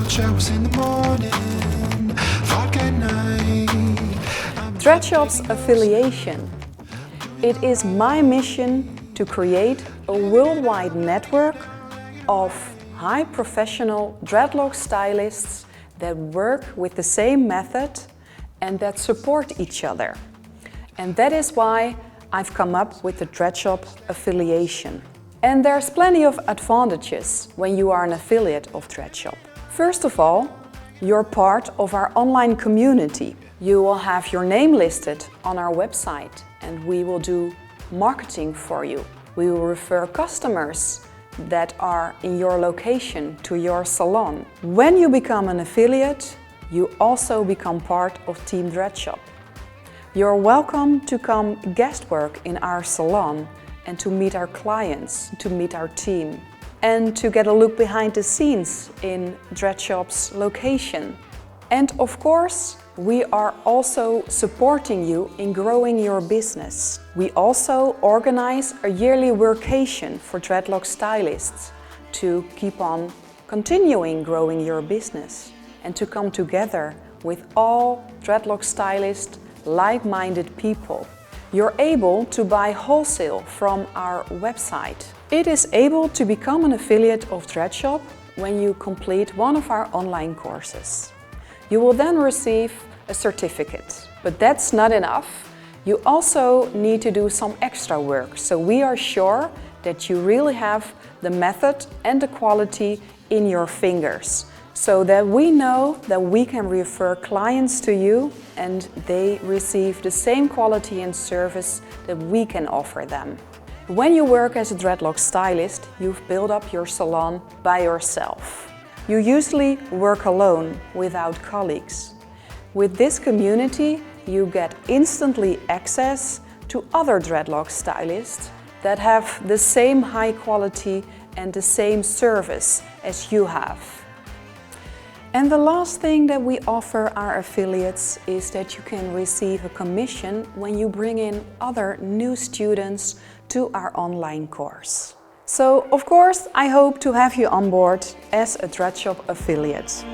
cold showers in the morning, vodka at night. Dreadshop's affiliation. It is my mission to create a worldwide network of high professional dreadlock stylists that work with the same method and that support each other. And that is why I've come up with the Dreadshop affiliation. And there's plenty of advantages when you are an affiliate of Dreadshop. First of all, you're part of our online community. You will have your name listed on our website and we will do marketing for you. We will refer customers that are in your location to your salon. When you become an affiliate, you also become part of Team Dreadshop. You're welcome to come guest work in our salon and to meet our clients, to meet our team, and to get a look behind the scenes in Dreadshop's location. And of course, we are also supporting you in growing your business. We also organize a yearly workation for dreadlock stylists to keep on continuing growing your business and to come together with all dreadlock stylists, like-minded people. You're able to buy wholesale from our website. It is able to become an affiliate of Dreadshop when you complete one of our online courses. You will then receive a certificate. But that's not enough. You also need to do some extra work. So we are sure that you really have the method and the quality in your fingers, so that we know that we can refer clients to you and they receive the same quality and service that we can offer them. When you work as a dreadlock stylist, you've built up your salon by yourself. You usually work alone without colleagues. With this community, you get instantly access to other dreadlock stylists that have the same high quality and the same service as you have. And the last thing that we offer our affiliates is that you can receive a commission when you bring in other new students to our online course. So, of course, I hope to have you on board as a Dreadshop affiliate.